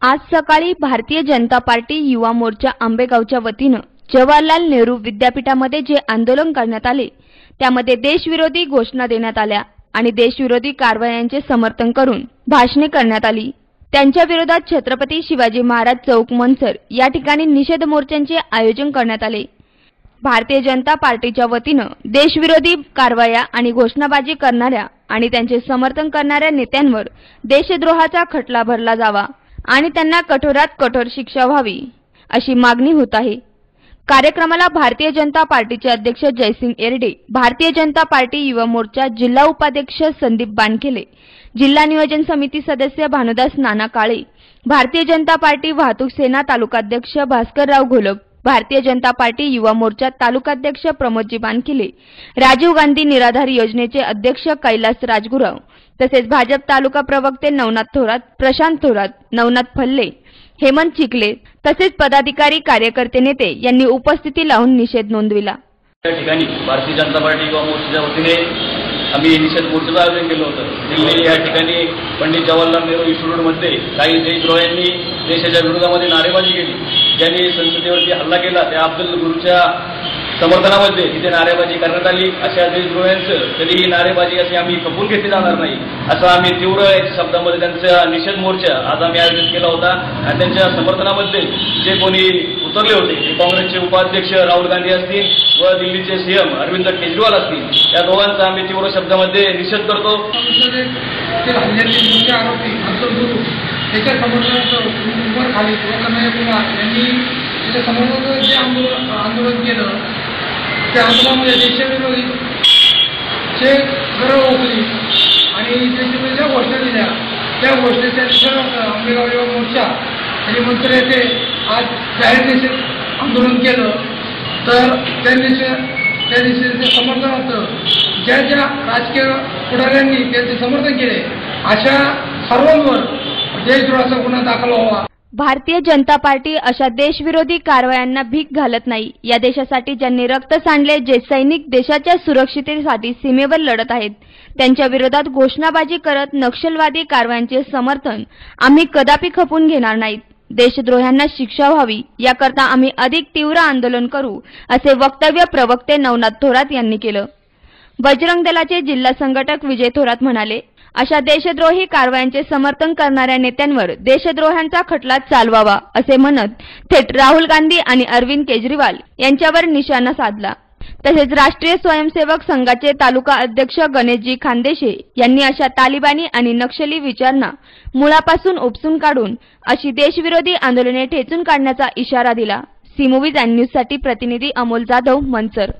आज सकाळी भारतीय जनता पार्टी युवा मोर्चा आंबेगावच्या वतीनं जवाहरलाल नेहरू विद्यापीठामध्ये जे आंदोलन करण्यात आले त्यामध्ये देशविरोधी घोषणा देण्यात आल्या आणि देशविरोधी कारवायांचे समर्थन करून भाषणे करण्यात आली। त्यांच्या विरोधात छत्रपती शिवाजी महाराज चौक मंचर या ठिकाणी निषेध मोर्चांचे आयोजन करण्यात आले। भारतीय जनता पार्टीच्या वतीनं देशविरोधी कारवाया आणि घोषणाबाजी करणाऱ्या आणि त्यांचे समर्थन करणाऱ्या नेत्यांवर देशद्रोहाचा खटला भरला जावा आणि त्यांना कठोरात कठोर शिक्षा व्हावी अशी मागणी होत आहे। कार्यक्रमाला भारतीय जनता पार्टीचे अध्यक्ष जयसिंग एरडे, भारतीय जनता पार्टी युवा मोर्चा जिल्हा उपाध्यक्ष संदीप बानखेले, जिल्हा नियोजन समिती सदस्य भानुदास नाना काळे, भारतीय जनता पार्टी वाहतूक सेना तालुकाध्यक्ष भास्करराव घोलप, भारतीय जनता पार्टी युवा मोर्चा तालुकाध्यक्ष प्रमोदजी बानखेले, राजीव गांधी निराधार योजनेचे अध्यक्ष कैलास राजगुराव, तसेच भाजप तालुका प्रवक्ते नवनाथ थोरात, प्रशांत थोरात, नवनाथ फल्ले, हेमंत चिखले तसेच पदाधिकारी कार्यकर्ते नेते यांनी उपस्थिती लावून निषेध नोंदविला। या ठिकाणी भारतीय जनता पार्टी युवा मोर्चाच्या वतीने आम्ही निषेध मोर्चाचं आयोजन केलं होतं। दिल्ली या ठिकाणी पंडित जवाहरलाल नेहरू इन्स्टिट्यूटमध्ये काही देशद्रोह्यांनी देशाच्या विरोधामध्ये नारेबाजी केली, ज्यांनी संसदेवरती हल्ला केला त्या अफजल गुरुच्या समर्थनामध्ये तिथे नारेबाजी करण्यात आली। अशा देशद्रोह्यांचं कधीही नारेबाजी अशी आम्ही खपून घेतली जाणार नाही असं आम्ही तीव्र शब्दामध्ये त्यांचा निषेध मोर्चा आज आम्ही आयोजित केला होता। आणि त्यांच्या समर्थनामध्ये जे कोणी उतरले होते ते काँग्रेसचे उपाध्यक्ष राहुल गांधी असतील व दिल्लीचे सीएम अरविंद केजरीवाल असतील, या दोघांचा आम्ही तीव्र शब्दामध्ये निषेध करतो। आंदोलन केलं त्या आंदोलनामध्ये देशविरोधी चे गरज होती आणि देशविरोधी ज्या घोषणा दिल्या त्या घोषणेच्या निषेधार्थ आंबेगाव युवा मोर्चा आणि मंत्र येथे आज जाहीर निषेध आंदोलन केलं। तर त्या निषेधाचे समर्थनार्थ ज्या ज्या राजकीय पुढाऱ्यांनी त्यांचे समर्थन केले अशा सर्वांवर देशद्रोहाचा गुन्हा दाखल व्हावा। भारतीय जनता पार्टी अशा देशविरोधी कारवायांना भीक घालत नाही। या देशासाठी ज्यांनी रक्त सांडले, जे सैनिक देशाच्या सुरक्षिततेसाठी सीमेवर लढत आहेत, त्यांच्या विरोधात घोषणाबाजी करत नक्षलवादी कारवायांचे समर्थन आम्ही कदापि खपून घेणार नाहीत। देशद्रोह्यांना शिक्षा व्हावी याकरता आम्ही अधिक तीव्र आंदोलन करू असे वक्तव्य प्रवक्ते नवनाथ थोरात यांनी केलं। बजरंग दलाचे जिल्हा संघटक विजय थोरात म्हणाले, अशा देशद्रोही कारवायांचे समर्थन करणाऱ्या नेत्यांवर देशद्रोहांचा खटला चालवावा असे म्हणत थेट राहुल गांधी आणि अरविंद केजरीवाल यांच्यावर निशाणा साधला। तसेच राष्ट्रीय स्वयंसेवक संघाचे तालुका अध्यक्ष गणेशजी खानदेशे यांनी अशा तालिबानी आणि नक्षली विचारणा मुळापासून उपसून काढून अशी देशविरोधी आंदोलने ठेचून काढण्याचा इशारा दिला। सी मूव्हीज अँड न्यूज साठी प्रतिनिधी अमोल जाधव, मंचर।